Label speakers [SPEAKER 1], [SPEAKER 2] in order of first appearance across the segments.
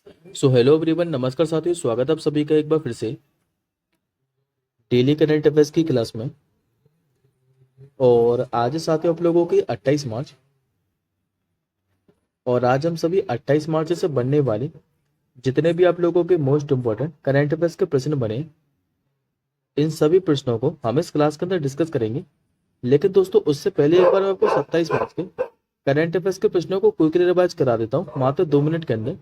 [SPEAKER 1] So hello everyone, नमस्कार साथियों। स्वागत है आप सभी का एक बार फिर से डेली करंट अफेयर्स की क्लास में। और आज है साथियों आप लोगों की 28 मार्च। और आज हम सभी 28 मार्च से बनने वाले जितने भी आप लोगों के मोस्ट इंपॉर्टेंट करंट अफेयर्स के प्रश्न बने, इन सभी प्रश्नों को हम इस क्लास के अंदर डिस्कस करेंगे। लेकिन दोस्तों उससे पहले एक बार मैं आपको 27 मार्च के करंट अफेयर्स के प्रश्नों को क्विकली रिवाइज करा देता हूँ मात्र 2 मिनट के अंदर।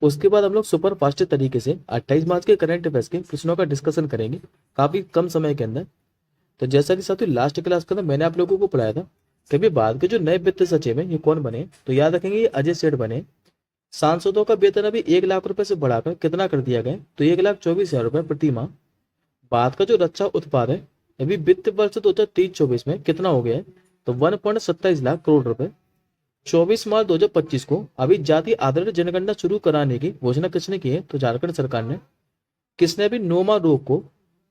[SPEAKER 1] उसके बाद हम लोग सुपर फास्ट तरीके से 28 मार्च के करंट अफेयर्स के प्रश्नों का डिस्कशन करेंगे काफी कम समय के अंदर। तो जैसा कि साथियों लास्ट क्लास के अंदर मैंने आप लोगों को पढ़ाया था कि अभी भारत के जो नए वित्त सचिव हैं ये कौन बने, तो याद रखेंगे ये अजय सेठ बने। सांसदों का वेतन अभी 1 लाख रुपए से बढ़ाकर कितना कर दिया गया, तो 1,24,000 रुपए प्रति माह। भारत का जो रक्षा उत्पाद है अभी वित्त वर्ष 2023-24 में कितना हो गया है, तो 1.27 लाख करोड़ रुपए। 24 मार्च 2025 को अभी जाति आधारित जनगणना शुरू कराने की घोषणा किसने की है, तो झारखंड सरकार ने। किसने भी नोमा रोग को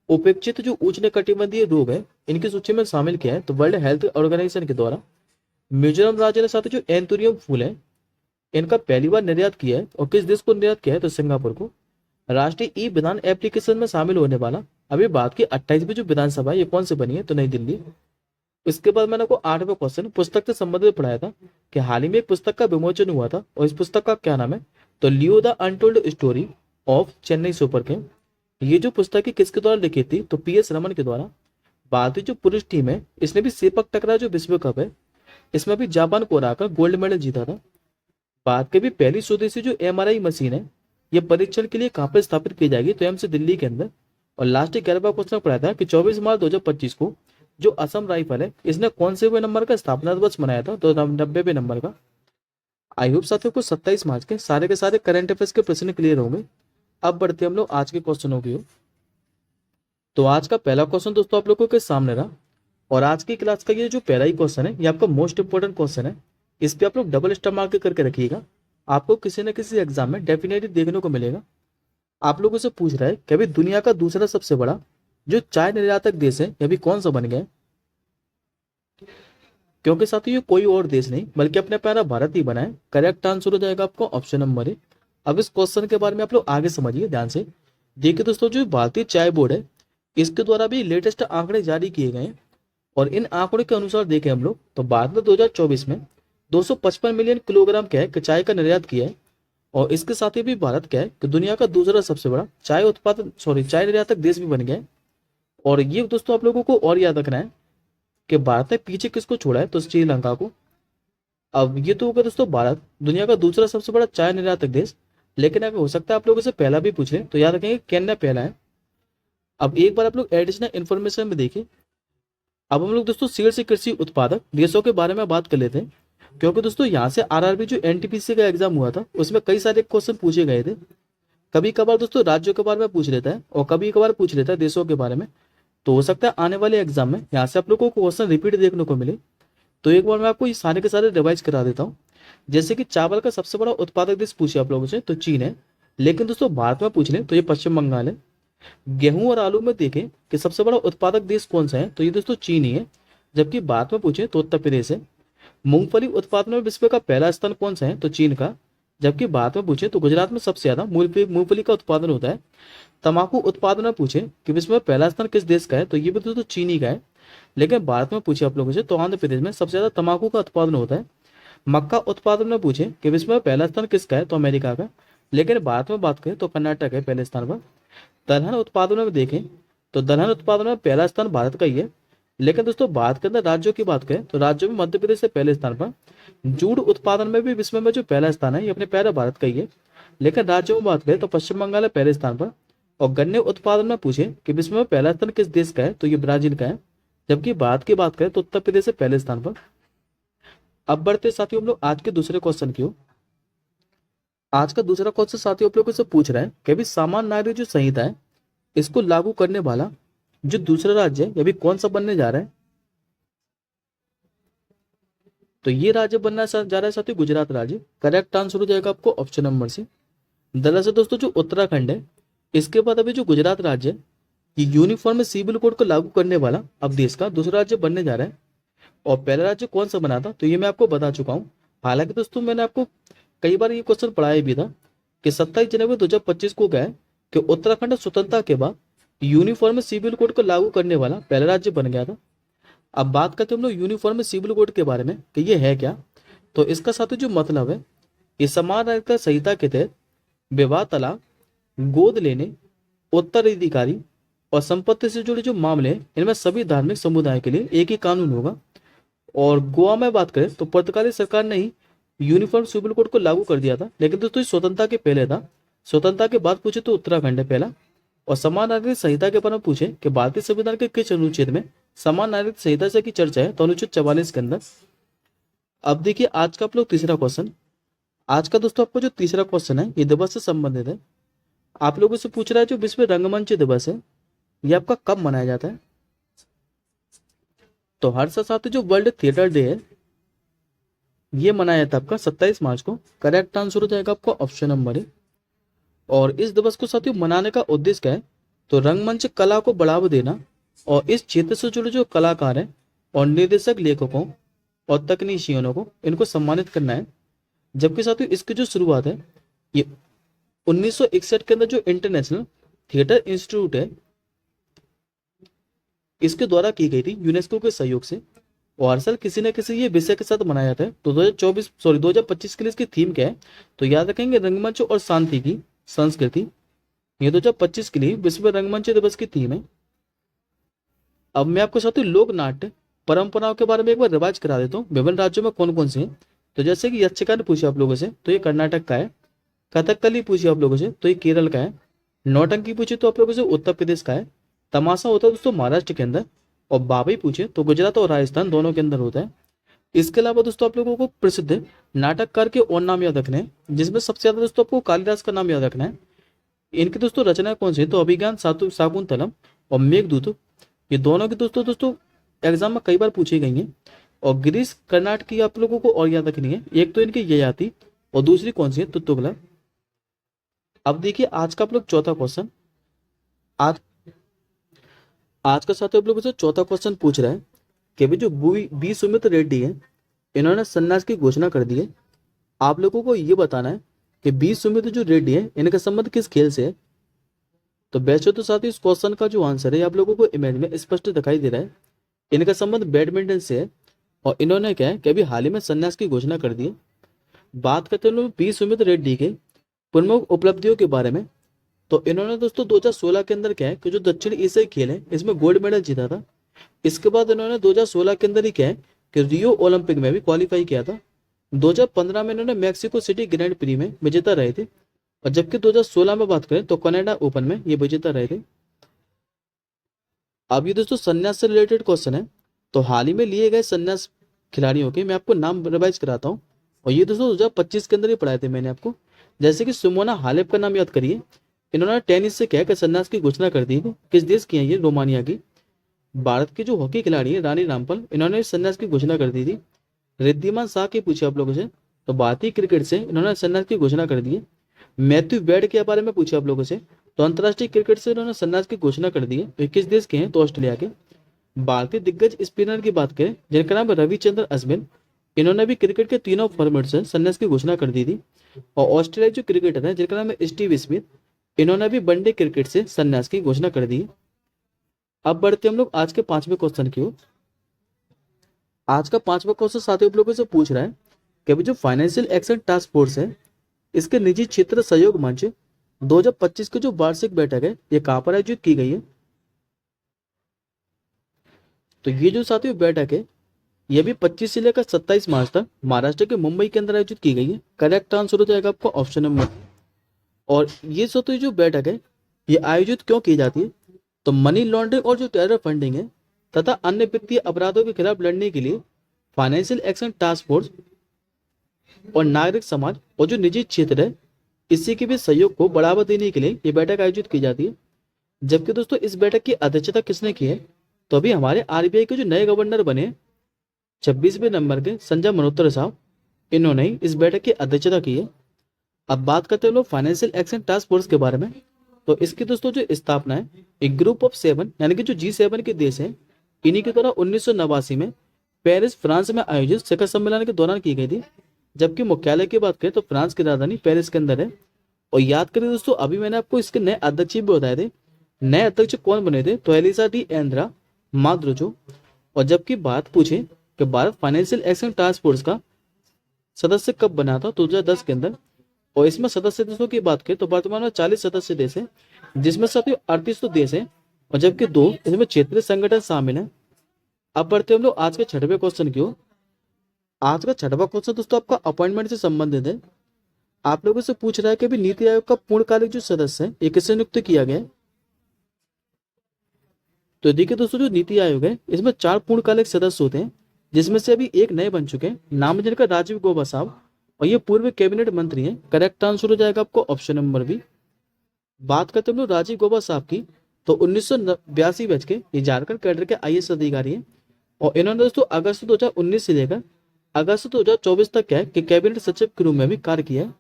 [SPEAKER 1] उपेक्षित जो उष्णकटिबंधीय रोग है इनकी सूची में शामिल किया है, तो वर्ल्ड हेल्थ ऑर्गेनाइजेशन के द्वारा। मिजोरम राज्य ने साथ जो एंथुरियम फूल है इनका पहली बार निर्यात किया है, और किस देश को निर्यात किया है, तो सिंगापुर को। राष्ट्रीय ई विधान एप्लीकेशन में शामिल होने वाला अभी बात की 28वीं जो विधानसभा है ये कौन से बनी है, तो नई दिल्ली। इसके बाद मैंने आपको 8वां क्वेश्चन पुस्तक से संबंधित पढ़ाया था कि हाल ही में एक पुस्तक का विमोचन हुआ था, और इस पुस्तक का क्या नाम है, तो Leo the untold story of Chennai super king. ये जो पुस्तक है किसके द्वारा लिखी थी, तो PS रमन के द्वारा। भारतीय जो पुरुष टीम है इसने भी सेपक टकरा जो विश्व कप है इसमें भी जापान को हराकर गोल्ड मेडल जीता था। भारत की भी पहली स्वदेशी जो MRI मशीन है ये परीक्षण के लिए कहाँ पर स्थापित की जाएगी, तो एम्स दिल्ली के अंदर। और लास्ट 11वां क्वेश्चन पढ़ा था कि 24 मार्च 2025 को जो असम राइफल है इसने कौन से नंबर का स्थापना दिवस मनाया था, तो 90वें नंबर का। आई होप साथियों को 27 मार्च के सारे करंट अफेयर्स के प्रश्न क्लियर होंगे। अब बढ़ते हम लोग आज के क्वेश्चनों की ओर। तो आज का पहला क्वेश्चन दोस्तों आप लोगों के सामने रहा। और आज की क्लास का ये जो पहला ही क्वेश्चन है ये आपका मोस्ट इंपोर्टेंट क्वेश्चन है। इस पे आप लोग डबल स्टार मार्क करके रखिएगा, आपको किसी न किसी एग्जाम में डेफिनेटली देखने को मिलेगा। आप लोगों से पूछ रहा है कि अभी दुनिया का दूसरा सबसे बड़ा जो चाय निर्यातक देश है ये अभी कौन सा बन गया है। क्योंकि साथियों ये कोई और देश नहीं बल्कि अपने प्यारा भारत ही बना है। करेक्ट आंसर हो जाएगा आपको ऑप्शन नंबर ए। अब इस क्वेश्चन के बारे में आप लोग आगे समझिए ध्यान से। देखिए दोस्तों जो भारतीय चाय बोर्ड है इसके द्वारा भी लेटेस्ट आंकड़े जारी किए गए हैं। और इन आंकड़ों के अनुसार देखें हम लोग तो भारत ने 2024 में 255 मिलियन किलोग्राम क्या है कि चाय का निर्यात किया है। और इसके साथ ही भी भारत क्या है कि दुनिया का दूसरा सबसे बड़ा चाय निर्यातक देश भी बन गया है। और ये दोस्तों आप लोगों को और याद रखना है कि भारत ने पीछे किसको छोड़ा है, तो श्रीलंका को। अब ये तो होगा दोस्तों भारत दुनिया का दूसरा सबसे बड़ा चाय निर्यातक देश। लेकिन अगर हो सकता है आप लोगों से पहला भी पूछ ले तो याद रखेंगे केन्या पहला है। अब एक बार आप लोग एडिशनल इन्फॉर्मेशन में देखिए। अब हम लोग दोस्तों शीर्ष कृषि उत्पादक देशों के बारे में बात कर लेते हैं। क्योंकि दोस्तों यहाँ से RRB जो NTPC का एग्जाम हुआ था उसमें कई सारे क्वेश्चन पूछे गए थे। कभी कभार दोस्तों राज्यों के बारे में पूछ लेता है और कभी कभार पूछ लेता है देशों के बारे में। तो हो सकता है आने वाले एग्जाम में यहाँ से आप लोगों को क्वेश्चन रिपीट देखने को मिले। तो एक बार मैं आपको ये सारे के सारे रिवाइज करा देता हूँ। जैसे कि चावल का सबसे बड़ा उत्पादक देश पूछे आप लोगों से तो चीन है। लेकिन दोस्तों भारत में पूछ लें तो ये पश्चिम बंगाल है। गेहूं और आलू में देखें कि सबसे बड़ा उत्पादक देश कौन सा है, तो ये दोस्तों चीन ही है। जबकि भारत में पूछे तो उत्तर प्रदेश है। मूंगफली उत्पादन में विश्व का पहला स्थान कौन सा है, तो चीन का। जबकि भारत में पूछे तो गुजरात में सबसे ज्यादा मूंगफली का उत्पादन होता है। तंबाकू उत्पादन में पूछे कि विश्व में पहला स्थान किस देश का है, तो ये भी दोस्तों चीनी का है। लेकिन भारत में पूछे आप लोगों से तो आंध्र प्रदेश में सबसे ज्यादा तंबाकू का उत्पादन होता है। मक्का उत्पादन में पूछे कि विश्व में पहला स्थान किसका है, तो अमेरिका का। लेकिन भारत में बात करें तो कर्नाटक है पहले स्थान पर। दलहन उत्पादन में देखें तो दलहन उत्पादन में पहला स्थान भारत का ही है। लेकिन दोस्तों भारत के अंदर राज्यों की बात करें तो राज्यों में मध्य प्रदेश से पहले स्थान पर। जूट उत्पादन में भी विश्व में जो पहला स्थान है ये अपने प्यारे भारत का ही है। लेकिन राज्यों में बात करें तो पश्चिम बंगाल है पहले स्थान पर। और गन्ने उत्पादन में पूछे कि विश्व में पहला स्थान किस देश का है, तो ये ब्राजील का है। जबकि भारत की बात करें तो उत्तर प्रदेश से पहले स्थान पर। अब बढ़ते साथियों हम लोग आज के दूसरे क्वेश्चन की ओर। आज का दूसरा क्वेश्चन साथियों आप लोगों से पूछ रहा है कि अभी सामान्य नागरिक जो संहिता है इसको लागू करने वाला जो दूसरा राज्य है ये भी कौन सा बनने जा रहा है, तो ये राज्य बनना जा रहा है साथियों गुजरात राज्य। करेक्ट आंसर हो जाएगा आपको ऑप्शन नंबर सी। दरअसल दोस्तों जो उत्तराखंड है इसके बाद अभी जो गुजरात राज्य है ये यूनिफॉर्म सिविल कोड को लागू करने वाला अब देश का दूसरा राज्य बनने जा रहा है। और पहला राज्य कौन सा बना था, तो ये मैं आपको बता चुका हूँ। हालांकि दोस्तों मैंने आपको कई बार ये क्वेश्चन पढ़ाया भी था कि 27 जनवरी 2025 को क्या है कि उत्तराखंड स्वतंत्रता के बाद यूनिफॉर्म सिविल कोड को लागू करने वाला पहला राज्य बन गया था। अब बात करते हैं हम लोग यूनिफॉर्म सिविल कोड के बारे में कि ये है क्या। तो इसका साथ जो मतलब है, ये समान नागरिकता संहिता के तहत विवाह, तलाक, गोद लेने, उत्तराधिकारी और संपत्ति से जुड़े जो मामले हैं, इनमें सभी धार्मिक समुदाय के लिए एक ही कानून होगा। और गोवा में बात करें तो पुर्तगाली सरकार ने ही यूनिफॉर्म सिविल कोड को लागू कर दिया था, लेकिन दोस्तों ये स्वतंत्रता के पहले था। स्वतंत्रता के बाद पूछे तो उत्तराखंड है पहला। और समान नागरिक संहिता के बारे में पूछे कि भारतीय संविधान के किस अनुच्छेद में समान नागरिक संहिता से की चर्चा है, तो अनुच्छेद 44 के अंदर। अब देखिए आज का आप लोग तीसरा क्वेश्चन। आज का दोस्तों आपको जो तीसरा क्वेश्चन है ये दिवस से संबंधित है। आप लोगों से पूछ रहा है जो विश्व रंगमंच दिवस है ये आपका कब मनाया जाता है। तो हर साथ जो वर्ल्ड थिएटर डे है ये मनाया जाता है आपका 27 मार्च को। करेक्ट आंसर हो जाएगा आपका ऑप्शन नंबर ए। और इस दिवस को साथियों मनाने का उद्देश्य क्या है, तो रंगमंच कला को बढ़ावा देना और इस क्षेत्र से जुड़े जो कलाकार हैं और निर्देशक, लेखकों और तकनीशियनों को इनको सम्मानित करना है। जबकि साथियों इसकी जो शुरुआत है ये 1961 के अंदर जो इंटरनेशनल थिएटर इंस्टीट्यूट है इसके द्वारा की गई थी यूनेस्को के सहयोग से। और हर साल किसी न किसी ये विषय के साथ मनाया जाता है। तो 2025 के लिए इसकी थीम क्या है, तो याद रखेंगे रंगमंच और शांति की संस्कृति। ये 2025 के लिए विश्व रंगमंच दिवस की थीम है। अब मैं आपको साथियों लोक नाट्य परंपराओं के बारे में एक बार रिवाइज करा देता हूँ, विभिन्न राज्यों में कौन कौन से हैं। तो जैसे कि यक्षगान पूछे आप लोगों से तो ये कर्नाटक का है। कथकली पूछे आप लोगों से तो ये केरल का है। नौटंकी पूछे तो आप लोगों से उत्तर प्रदेश का है। तमाशा होता है दोस्तों महाराष्ट्र के अंदर। और बाबई पूछे तो गुजरात और राजस्थान दोनों के अंदर होता है। इसके अलावा दोस्तों आप लोगों को प्रसिद्ध नाटककार के और नाम याद रखने हैं, जिसमें सबसे ज्यादा दोस्तों आपको कालिदास का नाम याद रखना है। इनकी दोस्तों रचना कौन सी है, तो अभिज्ञान शाकुंतलम और मेघदूत, ये दोनों की दोस्तों एग्जाम में कई बार पूछी गई हैं। और गिरीश कर्नाटक की आप लोगों को और याद रखनी है, एक तो इनकी ययाति और दूसरी कौन सी है, तुतुगला। अब देखिए आज का आप लोग चौथा क्वेश्चन। आज का साथ आप लोगों से चौथा क्वेश्चन पूछ रहा है कि भी जो बी सुमित रेड्डी है इन्होंने संन्यास की घोषणा कर दी है। आप लोगों को ये बताना है कि बी सुमित जो रेड्डी है इनका संबंध किस खेल से है। तो वैसे तो साथ ही इस क्वेश्चन का जो आंसर है आप लोगों को इमेज में स्पष्ट दिखाई दे रहा है। इनका संबंध बैडमिंटन से है और इन्होंने क्या है कि अभी हाल ही में संन्यास की घोषणा कर दी है। बात करते हैं लोग बी सुमित रेड्डी के प्रमुख उपलब्धियों के बारे में। तो इन्होंने दोस्तों 2016 के अंदर क्या है कि जो दक्षिण एशियाई खेल है इसमें गोल्ड मेडल जीता था। इसके बाद इन्होंने 2016 के अंदर ही क्या है कि रियो ओलंपिक में भी क्वालिफाई किया था। 2015 में इन्होंने मैक्सिको सिटी ग्रैंड प्री में विजेता रहे थे। और जबकि 2016 में बात करें तो कनाडा ओपन में ये विजेता रहे थे। अब ये दोस्तों संन्यास से रिलेटेड क्वेश्चन है। तो हाल ही में लिए गए संन्यास खिलाड़ियों के मैं आपको नाम रिवाइज कराता हूँ। और ये दोस्तों 2025 के अंदर ही पढ़ाए थे मैंने आपको। जैसे कि सिमोना हालेप का नाम याद करिए, इन्होंने टेनिस से कहकर संन्यास की घोषणा कर दी थी। किस देश की है ये, रोमानिया की। भारत की जो हॉकी खिलाड़ी है रानी रामपाल, इन्होंने संन्यास की घोषणा कर दी थी। रिद्धिमान शाह की पूछे आप लोगों से तो भारतीय क्रिकेट से इन्होंने संन्यास की घोषणा कर दी है। मैथ्यू वेड के बारे में पूछे आप लोगों से तो अंतर्राष्ट्रीय क्रिकेट से इन्होंने संन्यास की घोषणा कर दी है। 21 देश के हैं तो ऑस्ट्रेलिया के। भारतीय दिग्गज स्पिनर की बात करें जिनका नाम रविचंद्र अश्विन, इन्होंने भी क्रिकेट के तीनों फॉर्मेट से संन्यास की घोषणा कर दी थी। और ऑस्ट्रेलिया जो क्रिकेटर है जिनका नाम है स्टीव स्मिथ, इन्होंने भी वनडे क्रिकेट से संन्यास की घोषणा कर दी। अब बढ़ते हम लोग आज के पांचवें क्वेश्चन की ओर। आज का पांचवा क्वेश्चन साथियों आप लोगों से पूछ रहा है कि जो फाइनेंशियल एक्शन टास्क फोर्स है इसके निजी क्षेत्र सहयोग मंच 2025 की जो वार्षिक बैठक है ये कहां पर आयोजित की गई है। तो ये जो साथियों बैठक है ये भी 25 से लेकर 27 मार्च तक महाराष्ट्र के मुंबई के अंदर आयोजित की गई है। करेक्ट आंसर हो जाएगा आपका ऑप्शन नंबर। और ये साथियों जो बैठक है ये आयोजित क्यों की जाती है, तो मनी लॉन्ड्रिंग और जो टेरर फंडिंग है तथा अन्य वित्तीय अपराधों के खिलाफ लड़ने के लिए फाइनेंशियल एक्शन टास्क फोर्स और नागरिक समाज और जो निजी क्षेत्र है इसी के भी सहयोग को बढ़ावा देने के लिए ये बैठक आयोजित की जाती है। जबकि दोस्तों इस बैठक की अध्यक्षता किसने की है, तो अभी हमारे आरबीआई के जो नए गवर्नर बने 26वें नंबर के संजय मल्होत्रा साहब, इन्होंने ही इस बैठक की अध्यक्षता की है। अब बात करते हैं लोग फाइनेंशियल एक्शन टास्क फोर्स के बारे में। तो इसकी दोस्तों जो स्थापना है एक ग्रुप ऑफ 7 यानी कि जो G7 के देश हैं इन्हीं के द्वारा 1989 में पेरिस फ्रांस में आयोजित शिखर सम्मेलन के दौरान की गई थी। जबकि मुख्यालय की बात करें तो फ्रांस की राजधानी पेरिस के अंदर है। और याद करें दोस्तों, अभी मैंने आपको इसके नए अध्यक्ष भी बताए थे। नए अध्यक्ष कौन बने थे? तो एलिसा डी एंड्रा माद्रोजो। और जबकि बात पूछे कि Bharat financial action task force का सदस्य कब बना था? 2010 के अंदर। और इसमें सदस्य देशों की बात करें तो वर्तमान में 40 सदस्य देश है, जिसमें से 38 तो देश है और जबकि 2 इसमें क्षेत्रीय संगठन शामिल है। अब बढ़ते हम लोग आज के छठवें क्वेश्चन की ओर। आज का छठवां क्वेश्चन दोस्तों आपका अपॉइंटमेंट से संबंधित है। आप लोगों से पूछ रहा है कि भी नीति आयोग का पूर्णकालिक जो सदस्य है ये किससे नियुक्त किया गया है? तो देखिए दोस्तों, जो नीति आयोग है इसमें 4 पूर्णकालिक सदस्य होते हैं, जिसमें से अभी एक नए बन चुके हैं, नाम है जिनका राजीव गौबा साहब, और ये पूर्व कैबिनेट मंत्री हैं। करेक्ट आंसर हो जाएगा आपको ऑप्शन नंबर बी। बात करते हैं हम लोग राजीव गौबा साहब की, तो 1982 बैच के ये झारखंड कैडर के आईएएस अधिकारी हैं और इन्होंने दोस्तों अगस्त 2019 से लेकर अगस्त 2024 तक क्या है कि कैबिनेट सचिव के रूप में भी कार्य किया है।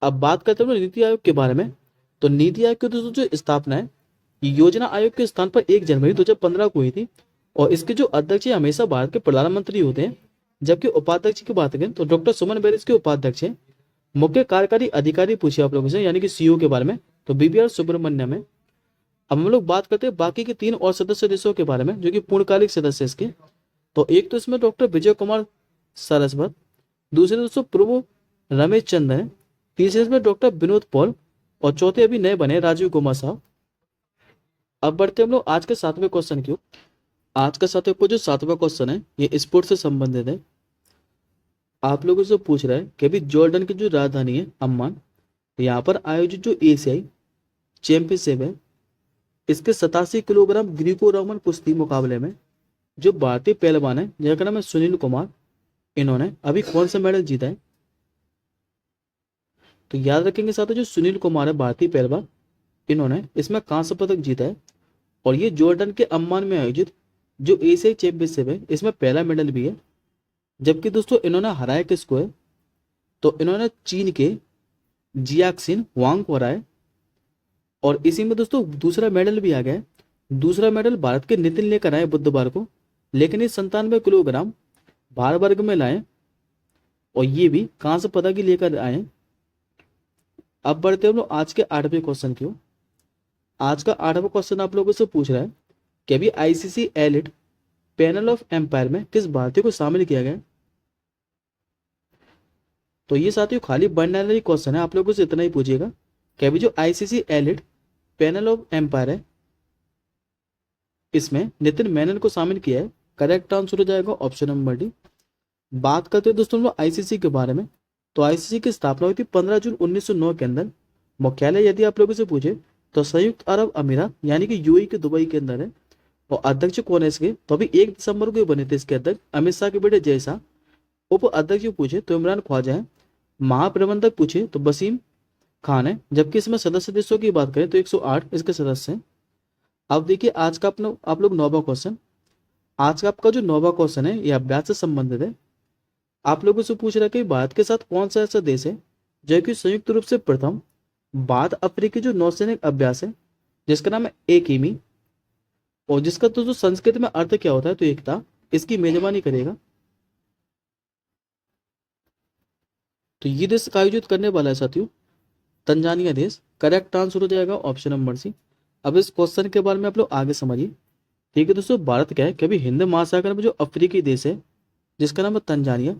[SPEAKER 1] अब बात करते हैं नीति आयोग के बारे में। तो नीति आयोग की दोस्तों जो स्थापना है ये योजना आयोग के स्थान पर 1 जनवरी 2015 को हुई थी और इसके जो अध्यक्ष है हमेशा भारत के प्रधानमंत्री होते हैं। जबकि उपाध्यक्ष की बात करें तो डॉक्टर सुमन बैरिस के उपाध्यक्ष है। मुख्य कार्यकारी अधिकारी पूछे आप लोगों से यानी कि सीईओ के बारे में, तो बीबीआर सुब्रमण्यम है। अब हम लोग बात करते हैं बाकी के 3 और सदस्य देशों के बारे में जो कि पूर्णकालिक सदस्य इसके। तो एक तो इसमें डॉक्टर विजय कुमार सरस्वत, दूसरे दोस्तों प्रभु रमेश चंद्र है, तीसरे इसमें डॉक्टर विनोद पॉल और चौथे अभी नए बने राजीव कुमार साहब। अब बढ़ते हम लोग आज के 7वें क्वेश्चन की ओर। आज का जो 7वां क्वेश्चन है ये स्पोर्ट से संबंधित है। आप लोगों से पूछ रहा है कि अभी जॉर्डन की जो राजधानी है अम्मान, यहाँ पर आयोजित जो एशियाई चैंपियनशिप है इसके 87 किलोग्राम ग्रीको रोमन कुश्ती मुकाबले में जो भारतीय पहलवान है जिनका नाम है सुनील कुमार, इन्होंने अभी कौन सा मेडल जीता है? तो याद रखेंगे साथ जो सुनील कुमार है भारतीय पहलवान, इन्होंने इसमें कांस्य पदक जीता है और ये जॉर्डन के अम्मान में आयोजित जो एशियाई चैंपियनशिप है इसमें पहला मेडल भी है। जबकि दोस्तों इन्होंने हराया किसको है? तो इन्होंने चीन के जियाक्सिन वांग को हराया और इसी में दोस्तों दूसरा मेडल भी आ गया है। दूसरा मेडल भारत के नितिन लेकर आए बुधवार को, लेकिन ये 97 किलोग्राम भार वर्ग में लाए और ये भी कांस्य पदक ही लेकर आए। अब बढ़ते हम लोग आज के 8वें क्वेश्चन की ओर। आज का 8वां क्वेश्चन आप लोगों से पूछ रहा है कि अभी ICC elite panel of umpire में किस भारतीय को शामिल किया गया? तो ये साथियों खाली बनने क्वेश्चन है, आप लोगों से इतना ही पूछिएगा कि अभी जो ICC elite panel of umpire है इसमें नितिन मेनन को शामिल किया है। करेक्ट आंसर हो जाएगा ऑप्शन नंबर डी। बात करते हैं दोस्तों लोग आईसीसी के बारे में। तो आईसीसी की स्थापना हुई थी 15 जून 1909 के अंदर। मुख्यालय यदि आप लोगों से पूछे तो संयुक्त अरब अमीरात यानी कि यूएई के दुबई के अंदर है। और अध्यक्ष कौन है इसके? तो अभी 1 दिसंबर को बने थे इसके अध्यक्ष अमित शाह के बेटे जय शाह। उप अध्यक्ष पूछे तो इमरान ख्वाजा है। महाप्रबंधक पूछे तो वसीम खान है। जबकि इसमें सदस्य देशों की बात करें तो 108 इसके सदस्य हैं। अब देखिए आज का अपना आप लोग 9वां क्वेश्चन। आज का आपका जो 9वां क्वेश्चन है यह अभ्यास से संबंधित है। आप लोगों से पूछ रहा है कि भारत के साथ कौन सा ऐसा देश है जो कि संयुक्त रूप से प्रथम भारत अफ्रीकी जो नौसैनिक अभ्यास है जिसका नाम है एकीमी, और जिसका तो संस्कृत में अर्थ क्या होता है तो एकता, इसकी मेजबानी करेगा। तो ये देश आयोजित करने वाला है साथियों तंजानिया देश। करेक्ट आंसर हो जाएगा ऑप्शन नंबर सी। अब इस क्वेश्चन के बारे में आप लोग आगे समझिए। ठीक है दोस्तों, भारत क्या है कभी हिंद महासागर में जो अफ्रीकी देश है जिसका नाम है तंजानिया,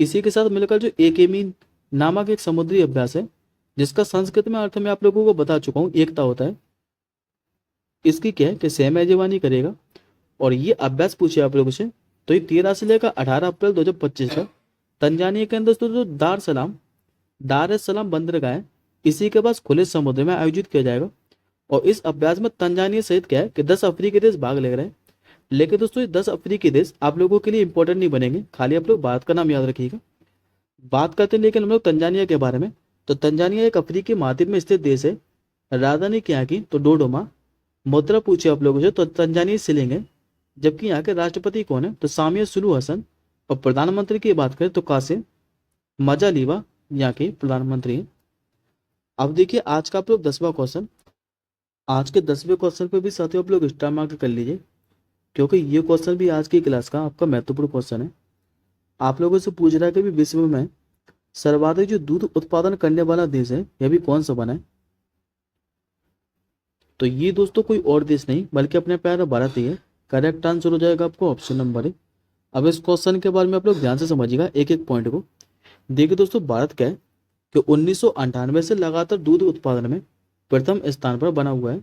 [SPEAKER 1] इसी के साथ मिलकर जो एकेमी नामक एक समुद्री अभ्यास है जिसका संस्कृत में अर्थ में आप लोगों को बता चुका हूँ एकता होता है, इसकी क्या है कि सह मेजबानी करेगा। और ये अभ्यास पूछे आप लोगों से तो ये 13 से लेकर 18 अप्रैल 2025 तक तंजानिया के अंदर दोस्तों जो दार एस सलाम बंदरगाह है इसी के पास खुले समुद्र में आयोजित किया जाएगा। और इस अभ्यास में तंजानिया सहित क्या है कि 10 अफ्रीकी देश भाग ले रहे हैं। लेकिन दोस्तों ये 10 अफ्रीकी देश आप लोगों के लिए इंपॉर्टेंट नहीं बनेंगे, खाली आप लोग भारत का नाम याद रखिएगा। बात करते हैं लेकिन हम लोग तंजानिया के बारे में। तो तंजानिया एक अफ्रीकी महाद्वीप में स्थित देश है। राजधानी क्या की तो डोडोमा। मुद्रा पूछे आप लोगों से तो तंजानिया शिलिंग है। जबकि यहाँ के राष्ट्रपति कौन है तो सामिया सुलू हसन। और प्रधानमंत्री की बात करें तो कासिम मजालीवा यहाँ के प्रधानमंत्री हैं। अब देखिए आज का आप लोग 10वां क्वेश्चन। आज के 10वें क्वेश्चन पे भी साथियों आप लोग स्टार मार्क कर लीजिए क्योंकि ये क्वेश्चन भी आज की क्लास का आपका महत्वपूर्ण क्वेश्चन है। आप लोगों से पूछ रहा है कि विश्व में सर्वाधिक जो दूध उत्पादन करने वाला देश है यह भी कौन सा बना है? तो ये दोस्तों कोई और देश नहीं बल्कि अपने प्यारा भारत ही है। करेक्ट आंसर हो जाएगा आपको ऑप्शन नंबर ए। अब इस क्वेश्चन के बारे में आप लोग ध्यान से समझिएगा एक एक पॉइंट को। देखिए दोस्तों, भारत क्या है कि 1998 से लगातार दूध उत्पादन में प्रथम स्थान पर बना हुआ है।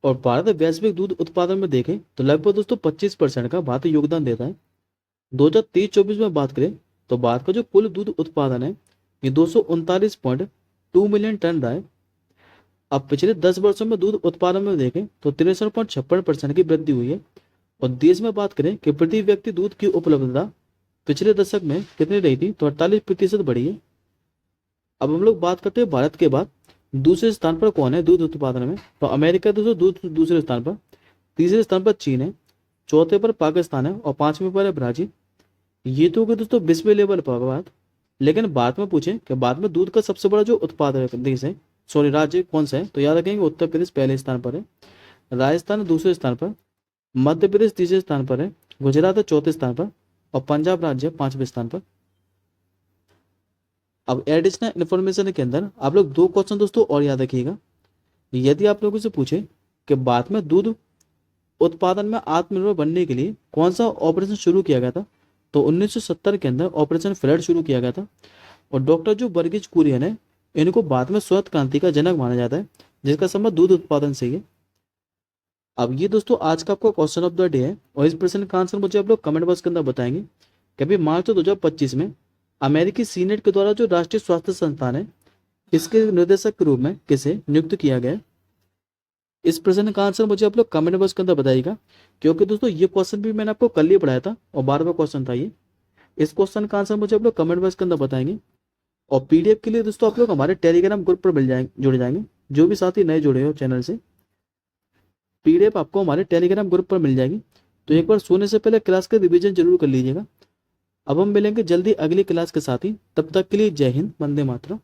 [SPEAKER 1] और भारत वैश्विक दूध उत्पादन में देखें तो लगभग दोस्तों 25% का भारत योगदान देता है। 2023-24 में बात करें तो भारत का जो कुल दूध उत्पादन है ये 239.2 मिलियन टन रहा है। अब पिछले 10 वर्षों में दूध उत्पादन में देखें तो 63.56% की वृद्धि हुई है। और देश में बात करें कि प्रति व्यक्ति दूध की उपलब्धता पिछले दशक में कितनी रही थी तो 48% बढ़ी है। अब हम लोग बात करते हैं भारत के बाद दूसरे स्थान पर कौन है दूध उत्पादन में। तो अमेरिका दोस्तों दूध दूसरे स्थान पर, तीसरे स्थान पर चीन है, चौथे पर पाकिस्तान है और पांचवें पर है ब्राजील। ये तो हो गए दोस्तों विश्व लेवल पर बात। लेकिन भारत में पूछें कि भारत में दूध का सबसे बड़ा जो उत्पादक देश है राज्य कौन सा है, तो याद रखेंगे उत्तर प्रदेश पहले स्थान पर है, राजस्थान दूसरे स्थान पर, मध्य प्रदेश तीसरे स्थान पर है, गुजरात चौथे स्थान पर और पंजाब राज्य पांचवें स्थान पर। अब एडिशनल इन्फॉर्मेशन के अंदर आप लोग दो क्वेश्चन दोस्तों और याद रखिएगा। यदि आप लोगों से पूछे कि भारत में दूध उत्पादन में आत्मनिर्भर बनने के लिए कौन सा ऑपरेशन शुरू किया गया था, तो 1970 के अंदर ऑपरेशन फ्लड शुरू किया गया था। और डॉक्टर जो वर्गीज कुरियन है इनको बाद में श्वेत क्रांति का जनक माना जाता है, जिसका संबंध दूध उत्पादन से ही है। अब ये दोस्तों आज का आपका क्वेश्चन ऑफ द डे है और इस प्रश्न का आंसर मुझे आप लोग कमेंट बॉक्स के अंदर बताएंगे कि अभी मार्च 2025 में अमेरिकी सीनेट के द्वारा जो राष्ट्रीय स्वास्थ्य संस्थान है इसके निर्देशक के रूप में किसे नियुक्त किया गया है। इस प्रश्न का आंसर मुझे आप लोग कमेंट बॉक्स के अंदर बताइएगा, क्योंकि दोस्तों ये क्वेश्चन भी मैंने आपको कल ही पढ़ाया था और 12वां क्वेश्चन था ये। इस क्वेश्चन का आंसर मुझे आप लोग कमेंट बॉक्स के अंदर बताएंगे। और पीडीएफ के लिए दोस्तों आप लोग हमारे टेलीग्राम ग्रुप पर जुड़ जाएंगे। जो भी साथी नए जुड़े हो चैनल से, पीडीएफ आपको हमारे टेलीग्राम ग्रुप पर मिल जाएगी। तो एक बार सोने से पहले क्लास का रिवीजन जरूर कर लीजिएगा। अब हम मिलेंगे जल्दी अगली क्लास के साथ ही, तब तक के लिए जय हिंद, वंदे मातरम।